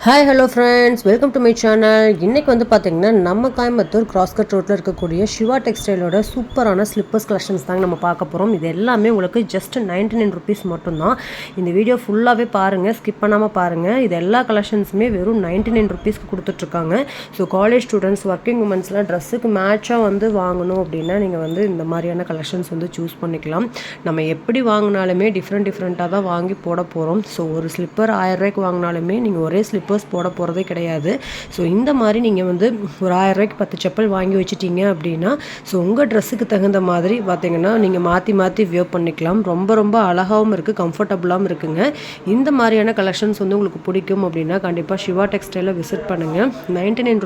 Hi hello friends, welcome to my channel. இன்றைக்கி வந்து பார்த்திங்கன்னா நம்ம கோயம்புத்தூர் கிராஸ்கட் ரோட்டில் இருக்கக்கூடிய சிவா டெக்ஸ்டைலோட சூப்பரான ஸ்லிப்பர்ஸ் கலெக்ஷன்ஸ் தாங்க நம்ம பார்க்க போகிறோம். இது எல்லாமே உங்களுக்கு ஜஸ்ட் 99 ருபீஸ் மட்டும்தான். இந்த வீடியோ ஃபுல்லாகவே பாருங்கள், ஸ்கிப் பண்ணாமல் பாருங்கள். இது எல்லா கலெக்ஷன்ஸுமே வெறும் 99 ருபீஸ்க்கு கொடுத்துட்ருக்காங்க. ஸோ காலேஜ் ஸ்டூடெண்ட்ஸ், ஒர்க்கிங் உமன்ஸ்லாம் ட்ரெஸ்ஸுக்கு மேட்சாக வந்து வாங்கணும் அப்படின்னா நீங்கள் வந்து இந்த மாதிரியான கலெக்ஷன்ஸ் வந்து சூஸ் பண்ணிக்கலாம். நம்ம எப்படி வாங்கினாலுமே டிஃப்ரெண்ட்டாக தான் வாங்கி போட போகிறோம். ஸோ ஒரு ஸ்லிப்பர் 1000 ரூபாய்க்கு வாங்கினாலுமே நீங்கள் ஒரே ஸ்லிப்பர்ஸ் போட போகிறதே கிடையாது. ஸோ இந்த மாதிரி நீங்கள் வந்து ஒரு 1000 ரூபாய்க்கு 10 செப்பல் வாங்கி வச்சுட்டீங்க அப்படின்னா ஸோ உங்கள் ட்ரெஸ்ஸுக்கு தகுந்த மாதிரி பார்த்தீங்கன்னா நீங்கள் மாற்றி வியர் பண்ணிக்கலாம். ரொம்ப அழகாகவும் இருக்குது, கம்ஃபர்டபுளாகவும் இருக்குங்க. இந்த மாதிரியான கலெக்ஷன்ஸ் வந்து உங்களுக்கு பிடிக்கும் அப்படின்னா கண்டிப்பாக சிவா டெக்ஸ்டைலை விசிட் பண்ணுங்கள். 99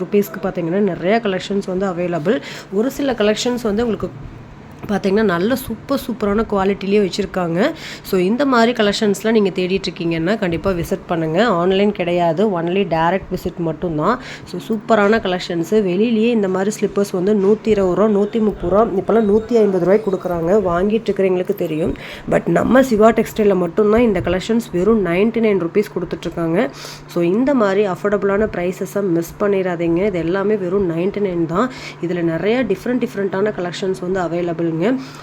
ருபீஸ்க்கு பார்த்தீங்கன்னா நிறையா கலெக்ஷன்ஸ் வந்து அவைலபிள். ஒரு சில கலெக்ஷன்ஸ் வந்து உங்களுக்கு பார்த்திங்கன்னா நல்ல சூப்பரான குவாலிட்டிலேயே வச்சுருக்காங்க. ஸோ இந்த மாதிரி கலெக்ஷன்ஸ்லாம் நீங்கள் தேடிட்டுருக்கீங்கன்னா கண்டிப்பாக விசிட் பண்ணுங்கள். ஆன்லைன் கிடையாது, ஒன்லி டேரக்ட் விசிட் மட்டும்தான். ஸோ சூப்பரான கலெக்ஷன்ஸு. வெளியிலேயே இந்த மாதிரி ஸ்லிப்பர்ஸ் வந்து 120 ரூபா, 130 ரூபா, இப்போலாம் 150 ரூபாய்க்கு கொடுக்குறாங்க. வாங்கிட்டு இருக்கிறவங்களுக்கு தெரியும். பட் நம்ம சிவா டெக்ஸ்டைலில் மட்டும்தான் இந்த கலெக்ஷன்ஸ் வெறும் 99 ருபீஸ் கொடுத்துட்ருக்காங்க. ஸோ இந்த மாதிரி அஃபோர்டபுளான ப்ரைஸஸை மிஸ் பண்ணிடாதீங்க. இது எல்லாமே வெறும் 99 தான். இதில் நிறையா டிஃப்ரெண்ட்டான கலெக்ஷன்ஸ் வந்து அவைலபிள்.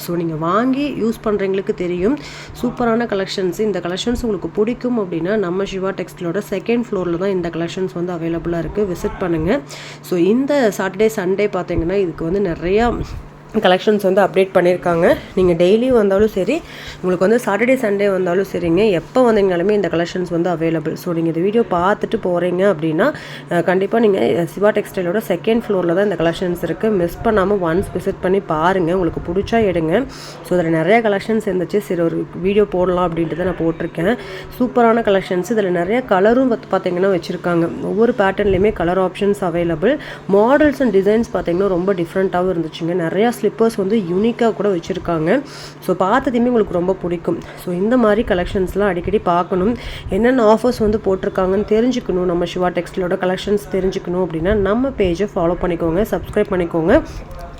ஸோ நீங்கள் வாங்கி யூஸ் பண்ணுறவங்களுக்கு தெரியும். சூப்பரான கலெக்ஷன்ஸ். இந்த கலெக்ஷன்ஸ் உங்களுக்கு பிடிக்கும் அப்படின்னா நம்ம சிவா டெக்ஸ்டைலோட செகண்ட் ஃப்ளோரில் தான் இந்த கலெக்ஷன்ஸ் வந்து அவைலபிளாக இருக்குது. விசிட் பண்ணுங்கள். ஸோ இந்த சாட்டர்டே சண்டே பார்த்தீங்கன்னா இதுக்கு வந்து நிறையா கலெக்ஷன்ஸ் வந்து அப்டேட் பண்ணியிருக்காங்க. நீங்கள் டெய்லியும் வந்தாலும் சரி, உங்களுக்கு வந்து சாட்டர்டே சண்டே வந்தாலும் சரிங்க, எப்போ வந்தீங்கனாலுமே இந்த கலெக்ஷன்ஸ் வந்து அவைலபிள். ஸோ நீங்கள் இந்த வீடியோ பார்த்துட்டு போகிறீங்க அப்படின்னா கண்டிப்பாக நீங்கள் சிவா டெக்ஸ்டைலோட செகண்ட் ஃப்ளோரில் தான் இந்த கலெக்ஷன்ஸ் இருக்குது. மிஸ் பண்ணாமல் ஒன்ஸ் விசிட் பண்ணி பாருங்கள். உங்களுக்கு பிடிச்சா எடுங்க. ஸோ அதில் நிறைய கலெக்ஷன்ஸ் இருந்துச்சு. சரி ஒரு வீடியோ போடலாம் அப்படின்ட்டு தான் நான் போட்டிருக்கேன். சூப்பரான கலெக்ஷன்ஸ். இதில் நிறைய கலரும் பார்த்தீங்கன்னா வச்சுருக்காங்க. ஒவ்வொரு பேட்டர்ன்லேயுமே colour options available. Models and designs பார்த்தீங்கன்னா ரொம்ப டிஃப்ரெண்ட்டாகவும் இருந்துச்சுங்க. நிறையா ஸ்லிப்பர்ஸ் வந்து யூனிக்காக கூட வச்சுருக்காங்க. ஸோ பார்த்ததுமே உங்களுக்கு ரொம்ப பிடிக்கும். ஸோ இந்த மாதிரி கலெக்ஷன்ஸ்லாம் அடிக்கடி பார்க்கணும். என்னென்ன ஆஃபர்ஸ் வந்து போட்டிருக்காங்கன்னு தெரிஞ்சுக்கணும், நம்ம சிவா டெக்ஸ்டைலோட கலெக்ஷன்ஸ் தெரிஞ்சுக்கணும் அப்படின்னா நம்ம பேஜை ஃபாலோ பண்ணிக்கோங்க, சப்ஸ்கிரைப் பண்ணிக்கோங்க.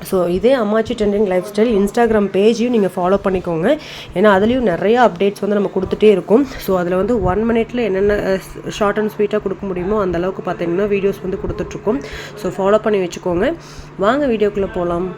ஸோ இதே அம்மாச்சி ட்ரெண்டிங் லைஃப் ஸ்டைல் இன்ஸ்டாகிராம் பேஜையும் நீங்கள் ஃபாலோ பண்ணிக்கோங்க. ஏன்னா அதுலேயும் நிறையா அப்டேட்ஸ் வந்து நம்ம கொடுத்துட்டே இருக்கும். ஸோ அதில் வந்து 1 மினிட்ல என்னென்ன ஷார்ட் அண்ட் ஸ்வீட்டாக கொடுக்க முடியுமோ அந்தளவுக்கு பார்த்தீங்கன்னா வீடியோஸ் வந்து கொடுத்துட்ருக்கோம். ஸோ ஃபாலோ பண்ணி வச்சுக்கோங்க. வாங்க வீடியோக்குள்ளே போகலாம்.